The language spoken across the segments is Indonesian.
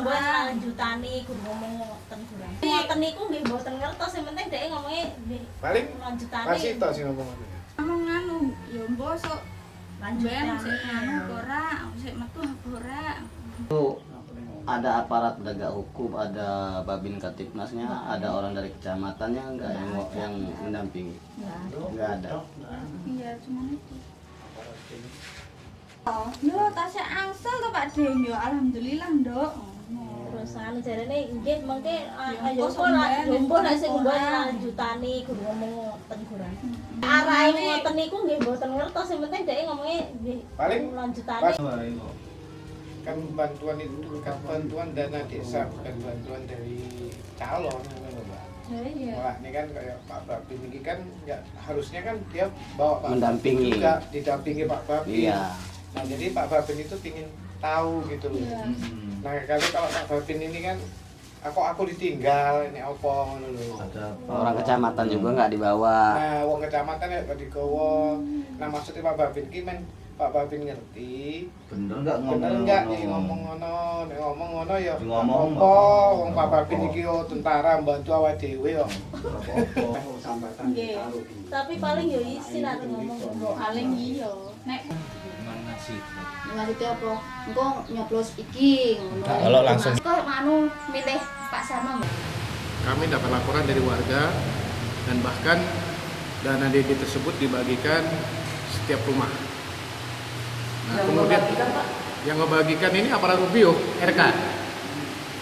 buat lanjutani kudu ngomong ngoten kurang. Ngoten niku nggih mboten ngertos, sing penting dhek ngomongnya nggih paling lanjutani. pasti tok sing ngomong. Nganu ya mbok sok Lanjutan sik nganu ora, sik metu ora. Ada aparat penegak hukum, ada Babin Katipmasnya, ada orang dari kecamatannya enggak yang mendampingi? Enggak ada. Iya, cuma itu. Oh, yo tasya angsel to Pak Den yo alhamdulillah, Nduk. Terus anu jarene nggih mengke ayo kok kok lah sampean mbok nek sing ora. buat lanjutani kudu ngomong ngoten kurang. Arahe ngoten niku nggih mboten ngertos, sing penting dhek ngomongnya nggih Paling lanjutani. kan bantuan itu kan bantuan dana desa, bukan bantuan dari calon gitu, Mbak. Iya. Wah, ini kan kayak Pak Babin ini kan ya harusnya kan dia bawa Pak Mendampingi. Babin juga, didampingi Pak Babin. Iya. Nah, jadi Pak Babin itu pingin tahu gitu loh. Iya. Nah, kalau Pak Babin ini kan aku ditinggal ini apa ngono lho. Orang kecamatan juga nggak dibawa. Nah, wong kecamatan ya gak digawa. Nah, maksudnya Pak Babin ki men Pak Babin ngerti Bener nggak bener enggak nih ngomong ngono, nek ngomong ngono ya Ngomong, apa wong Pak Babin iki yo tentara mbantu awake dhewe yo. Nggih. Tapi paling yo isin arep ngomong mbok. Paling iya. Nek Ngasih apa? Engko nyoblos iki ngono. Kalau langsung Kok anu milih Pak Sarma Mbak? kami dapat laporan dari warga dan bahkan dana DD tersebut dibagikan setiap rumah. Nah, kemudian yang membagikan ini aparat Rubio, RK.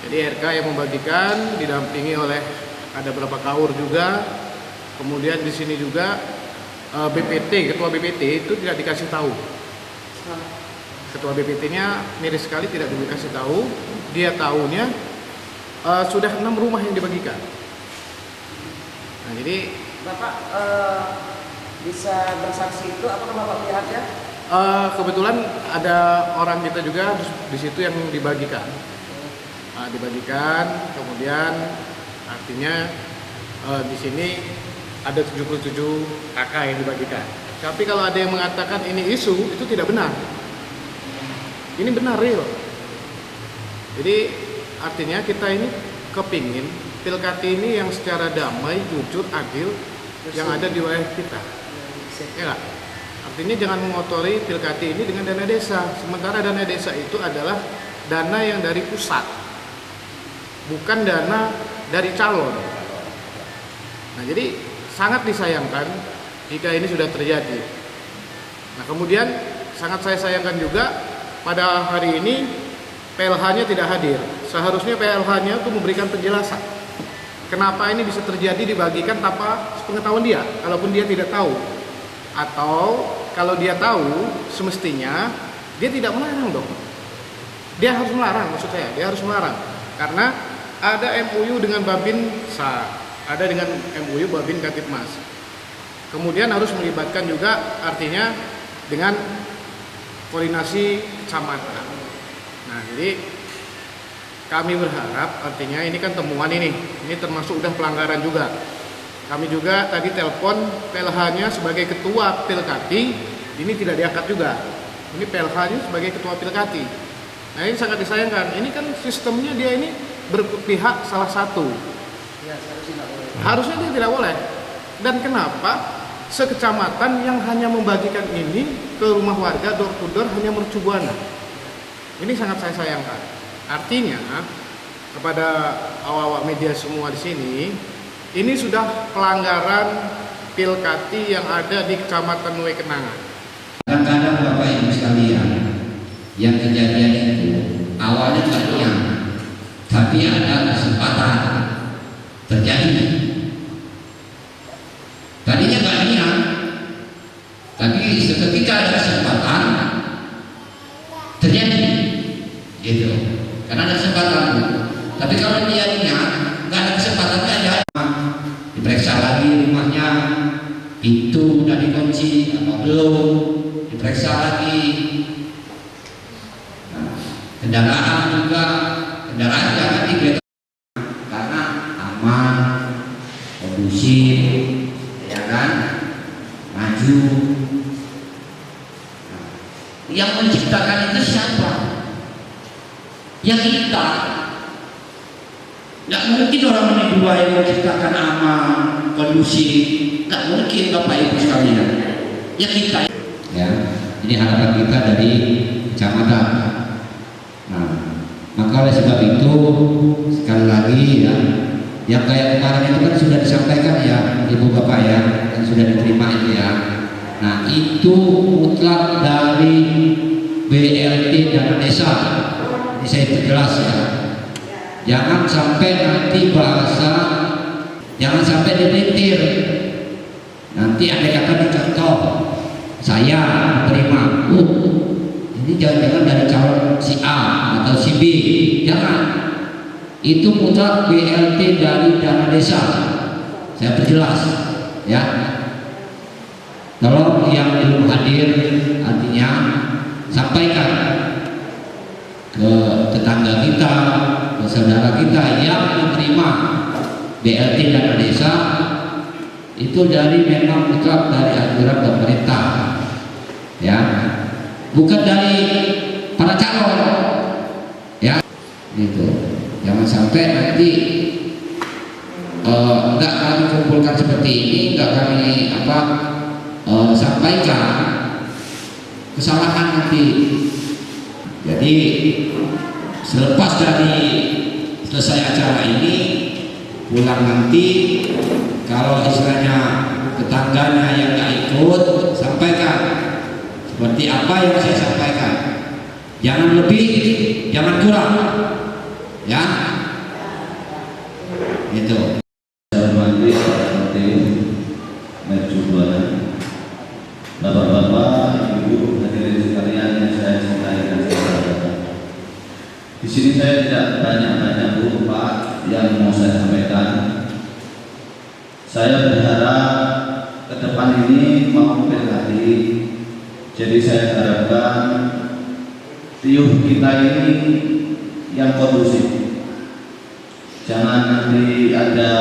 Jadi RK yang membagikan didampingi oleh ada beberapa kaur juga. Kemudian di sini juga BPT, ketua BPT itu tidak dikasih tahu. Ketua BPT-nya miris sekali tidak dikasih tahu. Dia tahunya sudah 6 rumah yang dibagikan. Nah, jadi Bapak bisa bersaksi itu apakah Bapak melihatnya? kebetulan ada orang kita juga di situ yang dibagikan. Dibagikan, kemudian artinya di sini ada 77 KK yang dibagikan. Tapi kalau ada yang mengatakan ini isu, itu tidak benar. Ini benar real. Jadi artinya kita ini kepingin Pilkati ini yang secara damai, jujur, adil yang ada di wilayah kita. Ya nggak? Artinya jangan mengotori Pilkati ini dengan dana desa. Sementara dana desa itu adalah dana yang dari pusat, bukan dana dari calon. Nah, jadi sangat disayangkan jika ini sudah terjadi. Nah, kemudian sangat saya sayangkan juga pada hari ini PLH-nya tidak hadir. Seharusnya PLH-nya itu memberikan penjelasan. Kenapa ini bisa terjadi dibagikan tanpa sepengetahuan dia, kalaupun dia tidak tahu. Atau kalau dia tahu, semestinya dia tidak melarang dong. Dia harus melarang, maksud saya, dia harus melarang. Karena ada MOU dengan Babin ada dengan MOU Babin Katipmas. Kemudian harus melibatkan juga artinya dengan koordinasi kecamatan. Nah, jadi kami berharap artinya ini kan temuan ini termasuk udah pelanggaran juga. Kami juga tadi telepon PLH-nya sebagai ketua Pilkati, ini tidak diangkat juga. Ini PLH-nya sebagai ketua Pilkati. Nah, ini sangat disayangkan. Ini kan sistemnya dia ini berpihak salah satu. Harusnya dia tidak boleh. Dan kenapa sekecamatan yang hanya membagikan ini ke rumah warga door to door hanya mercubuana? Ini sangat saya sayangkan. Artinya kepada awak-awak media semua di sini, ini sudah pelanggaran Pilkati yang ada di Kecamatan Wekenangan. Kadang-kadang Bapak Ibu sekalian, yang kejadian itu awalnya tidak niat, tapi ada kesempatan terjadi. Tadinya nggak niat, tapi seketika ada kesempatan terjadi, gitu. Karena ada kesempatan. Tapi kalau dia niat, nggak ada kesempatannya aja. Diperiksa lagi rumahnya, itu udah dikunci apa belum, diperiksa lagi. Nah, kendaraan juga, kendaraan jangan digeledah karena aman, kondusif, ya kan, maju. Nah, yang menciptakan itu siapa? Ya kita. Tidak mungkin orang ini dua yang menciptakan aman, kondusif. Tidak mungkin Bapak Ibu sekalian. Ya kita. Ya, ini harapan kita dari kecamatan. Nah, maka oleh sebab itu sekali lagi ya, yang kayak kemarin itu kan sudah disampaikan ya Ibu Bapak ya, dan sudah diterima itu ya. Nah itu mutlak dari BLT dana desa. Ini saya perjelas ya. Jangan sampai nanti bahasa, jangan sampai dipelintir. Nanti ada kata dicontoh, saya terima. Ini jangan-jangan dari calon si A atau si B. Jangan. Itu mutlak BLT dari dana desa. Saya perjelas ya. Kalau yang belum hadir, artinya sampaikan ke tetangga kita, ke saudara kita yang menerima BLT dana desa, itu dari memang mutlak dari aturan pemerintah ya, bukan dari para calon ya, gitu. Jangan sampai nanti enggak kami kumpulkan seperti ini, enggak kami sampaikan kesalahan nanti. Jadi selepas dari selesai acara ini, pulang nanti kalau istilahnya tetangganya yang nggak ikut, sampaikan seperti apa yang saya sampaikan. Jangan lebih, jangan kurang. Ya, itu. Saya hormati Pak Tim Mercubuana, Bapak-bapak, Ibu, hadirin sekalian yang saya cintai dan saya sayangi. Di sini saya tidak banyak-banyak Bu Pak yang mau saya sampaikan. Saya berharap ke depan ini mau berhati. Jadi saya harapkan tiup kita ini yang kondusif. Jangan nanti ada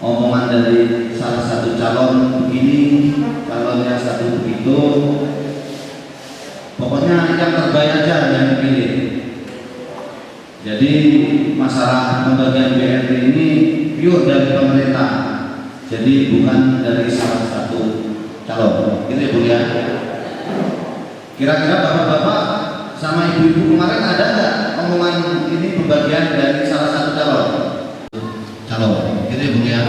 omongan dari salah satu calon begini, calonnya satu begitu. Pokoknya yang terbaik aja yang dipilih. Jadi masalah pembagian BLT ini pure dari pemerintah. Jadi bukan dari salah satu calon. Gitu ya Bu ya. Kira-kira bapak-bapak sama ibu-ibu kemarin ada nggak omongan ini pembagian dari salah satu calon? Gitu ya Bu ya.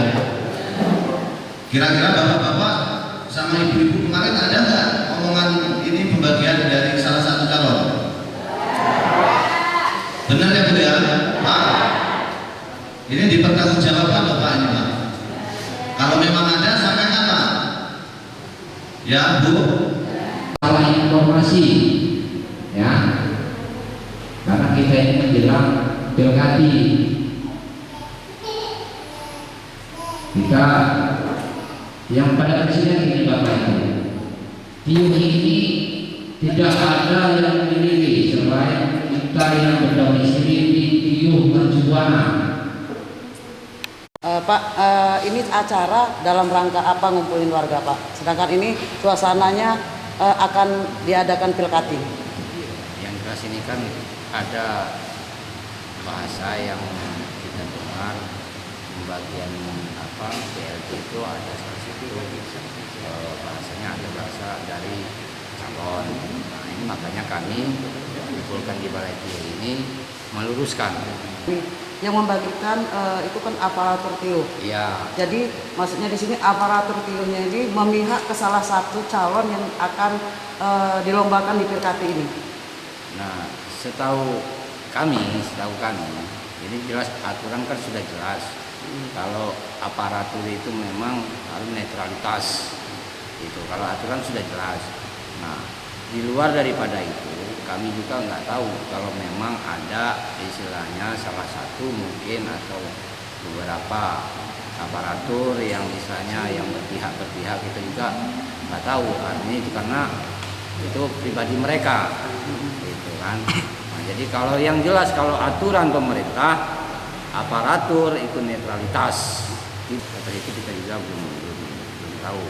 Kira-kira bapak-bapak sama ibu-ibu kemarin ada nggak omongan ini pembagian dari salah satu calon? Benar ya Bu ya? Pak, ini dipertanggungjawabkan Bapak ini Pak. Kalau memang ada sampaikan Pak. Ya Bu. Salah informasi ya, karena kita ini menjelang pilkada. Kita yang pada prinsipnya ini Bapak Ibu, tiup ini tidak ada yang memilih selain kita yang berdomisili di Tiup Mercubuana. Pak, ini acara dalam rangka apa ngumpulin warga Pak? Sedangkan ini suasananya akan diadakan pilkada. Yang jelas ini kan ada bahasa yang kita dengar, pembagian BLT itu ada salah satu bahasanya ada bahasa dari calon. Nah ini makanya kami kumpulkan di balai tiup ini meluruskan. Yang membagikan itu kan aparatur tiup. Iya. Jadi maksudnya di sini aparatur tiupnya ini memihak ke salah satu calon yang akan dilombakan di pilkada ini. Nah setahu kami, ini jelas aturan kan sudah jelas. Kalau aparatur itu memang harus netralitas. Itu kalau aturan sudah jelas. Nah di luar daripada itu kami juga nggak tahu kalau memang ada istilahnya salah satu mungkin atau beberapa aparatur yang misalnya yang berpihak kita juga nggak tahu artinya itu karena itu pribadi mereka gitu kan. Nah, jadi kalau yang jelas kalau aturan pemerintah aparatur itu netralitas itu kita juga belum tahu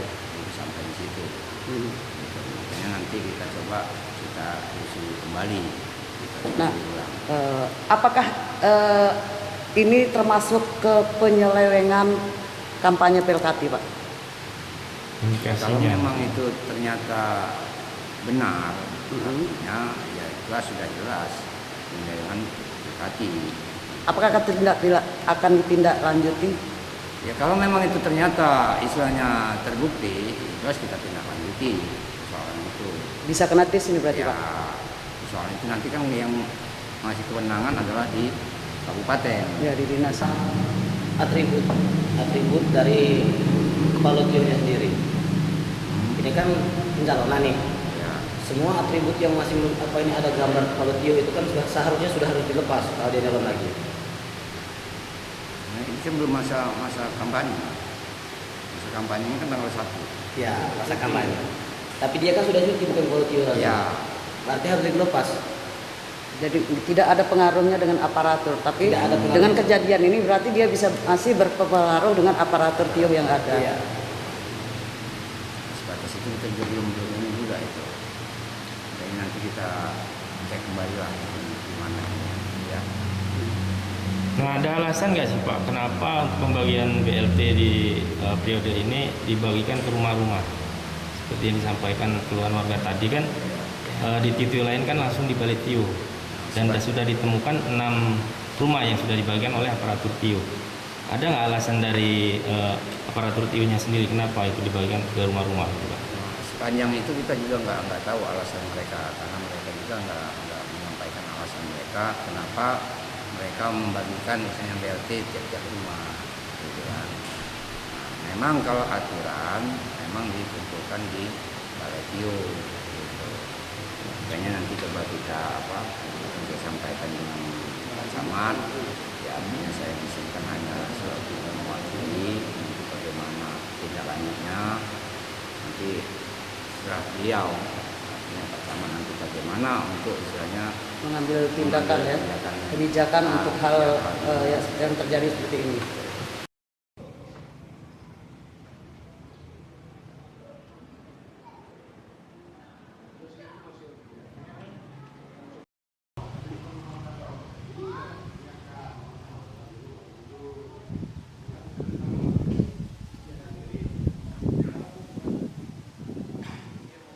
sampai di situ. Makanya nanti kita coba kita usul kembali. Nah, apakah ini termasuk ke penyelewengan kampanye Pelkati, Pak? Kalau memang itu ternyata benar, artinya ya jelas sudah jelas penyelewengan Pelkati. Apakah akan ditindaklanjuti? Ya kalau memang itu ternyata istilahnya terbukti, jelas kita tindak lanjuti soal itu. Bisa kena tes ini berarti, Ya, Pak? soal itu nanti kan yang masih kewenangan adalah di kabupaten. Ya, di dinas. Atribut dari kepala tionya sendiri. Ini kan pencalonan nih. Ya. Semua atribut yang masih ini ada gambar kepala tio itu kan seharusnya sudah harus dilepas kalau dia nyalon lagi. Nah, ini kan belum masa kampanye. Masa kampanye ini kan tanggal 1. Ya, masa kampanye. Tapi dia kan sudah cuti bukan kepala tio lagi. Ya. Berarti harus dilepas. Jadi tidak ada pengaruhnya dengan aparatur, tapi dengan kejadian ini berarti dia bisa masih berpengaruh dengan aparatur tio yang ada. Iya. Sebatas itu kita juga belum ini juga itu. Jadi nanti kita cek kembali lah gimana ya. Nah, ada alasan nggak sih Pak, kenapa pembagian BLT di periode ini dibagikan ke rumah-rumah? Seperti yang disampaikan keluhan warga tadi kan, di tio lain kan langsung di balik tio. Dan sudah ditemukan 6 rumah yang sudah dibagikan oleh aparatur tio. Ada nggak alasan dari aparatur tio-nya sendiri kenapa itu dibagikan ke rumah-rumah? Sepanjang itu kita juga nggak tahu alasan mereka, karena mereka juga nggak menyampaikan alasan mereka kenapa mereka membagikan misalnya BLT tiap-tiap rumah, gitu kan. Nah, memang kalau aturan memang dikumpulkan di balai tio, gitu. Makanya nanti coba kita sampaikan dengan Pak Camat, ya artinya saya disini hanya selalu mewakili untuk bagaimana tindak lanjutnya nanti setelah beliau, artinya Pak Camat nanti bagaimana untuk istilahnya Mengambil tindakan ya, kebijakan untuk hal yang terjadi seperti ini.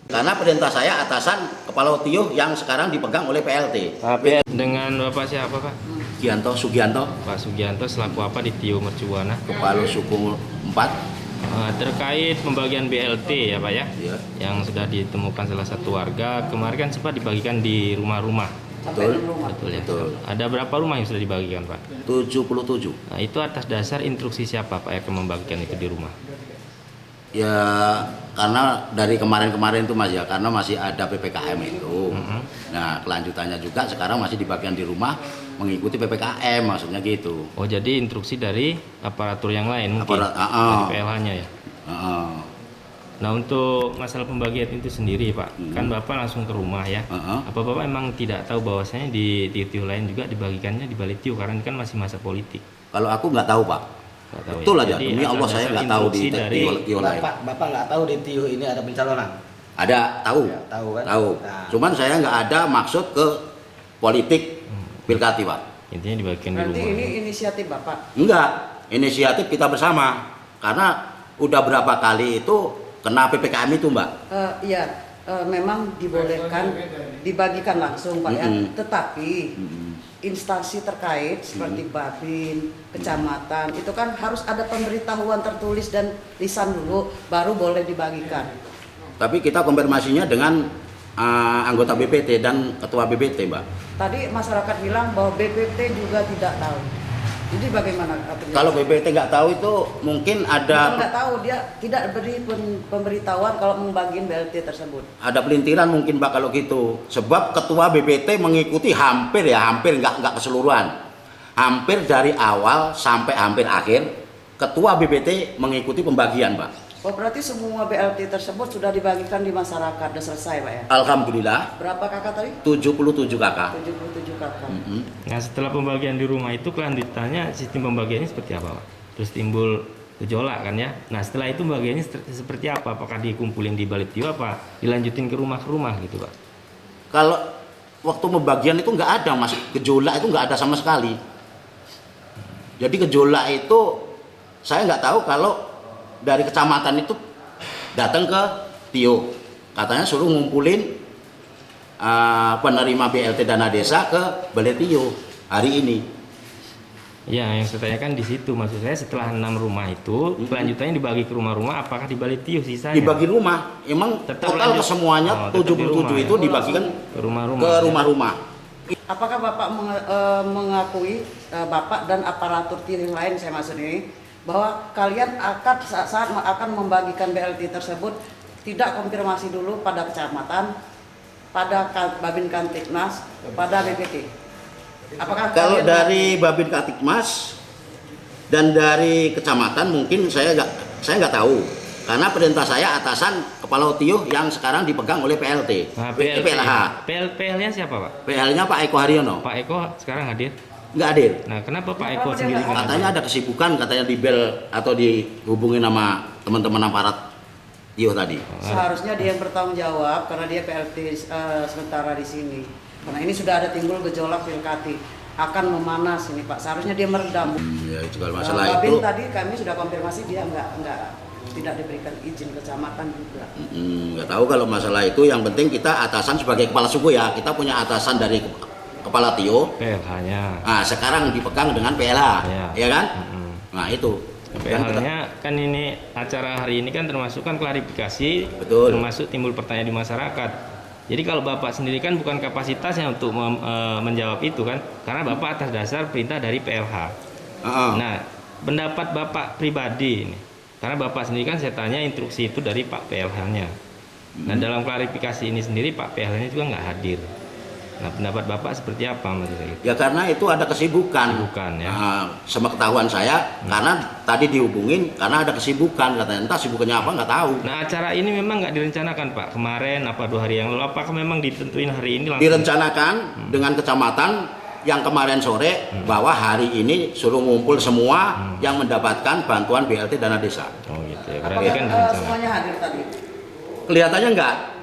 Karena perintah saya atasan kepala tio yang sekarang dipegang oleh PLT. Dengan Bapak siapa Pak? Sugianto. Pak Sugianto selaku apa di Tio Mercubuana? Kepala suku 4. Terkait pembagian BLT ya Pak ya? Iya. Yang sudah ditemukan salah satu warga, kemarin kan sempat dibagikan di rumah-rumah. Betul. Betul ya. Betul. Ada berapa rumah yang sudah dibagikan Pak? 77. Nah, itu atas dasar instruksi siapa Pak yang akan membagikan itu di rumah? Ya karena dari kemarin-kemarin itu Mas ya, karena masih ada PPKM itu. Nah kelanjutannya juga sekarang masih di bagian di rumah mengikuti PPKM, maksudnya gitu. Oh jadi instruksi dari aparatur yang lain mungkin? Dari PLH-nya ya? Nah untuk masalah pembagian itu sendiri Pak, kan Bapak langsung ke rumah ya. Apa Bapak emang tidak tahu bahwasanya di tio lain juga dibagikannya di balik tio, karena ini kan masih masa politik? Kalau aku nggak tahu Pak. Betul aja, demi Allah saya nggak tahu di tio lain. Bapak nggak tahu di tio ini ada pencalonan? Ada, tahu. Ya, tahu kan? Tahu. Nah. Cuman saya nggak ada maksud ke politik Pelkati Pak. Intinya dibagikan di rumah. Berarti ini inisiatif Bapak? Enggak, inisiatif kita bersama. Karena udah berapa kali itu kena PPKM itu Mbak. Iya, memang dibolehkan dibagikan langsung Pak ya. Tetapi instansi terkait seperti Babin, kecamatan itu kan harus ada pemberitahuan tertulis dan lisan dulu baru boleh dibagikan. Tapi kita konfirmasinya dengan anggota BPT dan ketua BPT Mbak. Tadi masyarakat bilang bahwa BPT juga tidak tahu. Jadi bagaimana? Kalau BPT nggak tahu itu mungkin ada. Nggak tahu, dia tidak beri pemberitahuan kalau membagiin BLT tersebut. Ada pelintiran mungkin Pak kalau gitu. Sebab ketua BPT mengikuti hampir nggak keseluruhan. Hampir dari awal sampai hampir akhir ketua BPT mengikuti pembagian Pak. Oh berarti semua BLT tersebut sudah dibagikan di masyarakat, sudah selesai Pak ya? Alhamdulillah. Berapa kakak tadi? 77 kakak. 77 kakak. Nah setelah pembagian di rumah itu kelanjutannya sistem pembagiannya seperti apa Pak? Terus timbul gejolak kan ya? Nah setelah itu pembagiannya seperti apa? Apakah dikumpulin di balik tio apa dilanjutin ke rumah gitu Pak? Kalau waktu pembagian itu nggak ada Mas, gejolak itu nggak ada sama sekali. Jadi gejolak itu saya nggak tahu kalau dari kecamatan itu datang ke Tio, katanya suruh ngumpulin penerima BLT dana desa ke Balai Tio hari ini. Ya, yang saya tanyakan di situ, maksud saya setelah 6 rumah itu kelanjutannya dibagi ke rumah-rumah, apakah di Balai Tio sisanya? Dibagi rumah, emang Tetap total lanjut. kesemuanya Tetap di 77 rumah, itu ya? dibagikan Ke rumah-rumah. ke rumah-rumah. Apakah Bapak mengakui Bapak dan aparatur yang lain, saya maksud ini, bahwa kalian akan saat akan membagikan BLT tersebut tidak konfirmasi dulu pada kecamatan, pada Babin Kamtibmas, pada BPT? Apakah Kalau kalian dari Babin Kamtibmas dan dari kecamatan mungkin saya nggak tahu, karena perintah saya atasan Kepala Tio yang sekarang dipegang oleh PLT, Nah, PLH. PL-nya siapa, Pak? PL-nya Pak Eko Haryono. Pak Eko sekarang hadir? Nggak hadir. Nah, kenapa Pak Eko sendiri nggak Katanya hadir? ada kesibukan, katanya di bel atau dihubungin sama teman-teman aparat Tio tadi. seharusnya dia yang bertanggung jawab karena dia PLT sementara di sini. Karena ini sudah ada timbul gejolak Pilkati akan memanas ini Pak. Seharusnya dia meredam. Ya itu kalau masalah Babin itu. tadi kami sudah konfirmasi dia tidak diberikan izin kecamatan juga. Nggak tahu kalau masalah itu. Yang penting kita atasan sebagai kepala suku ya. Kita punya atasan dari Kepala Tio. PLH-nya. Nah sekarang dipegang dengan PLH, ya kan? Nah itu. PLH-nya kan ini acara hari ini kan termasuk kan klarifikasi, Betul. termasuk timbul pertanyaan di masyarakat. Jadi kalau Bapak sendiri kan bukan kapasitasnya untuk menjawab itu kan, karena Bapak atas dasar perintah dari PLH. Nah, pendapat Bapak pribadi ini, karena Bapak sendiri kan saya tanya instruksi itu dari Pak PLH-nya. Nah, dalam klarifikasi ini sendiri Pak PLH-nya juga nggak hadir. Nah, pendapat Bapak seperti apa maksud saya? Ya karena itu ada kesibukan. Ya. Sama ketahuan saya, karena tadi dihubungin karena ada kesibukan katanya. Entah sibukannya apa nggak tahu. Nah, acara ini memang nggak direncanakan Pak kemarin apa 2 hari yang lalu. Apakah memang ditentuin hari ini langsung? Direncanakan dengan kecamatan yang kemarin sore bahwa hari ini suruh ngumpul semua yang mendapatkan bantuan BLT dana desa. Oh gitu ya. Apakah Berarti kan direncanakan. semuanya hadir tadi? Kelihatannya enggak.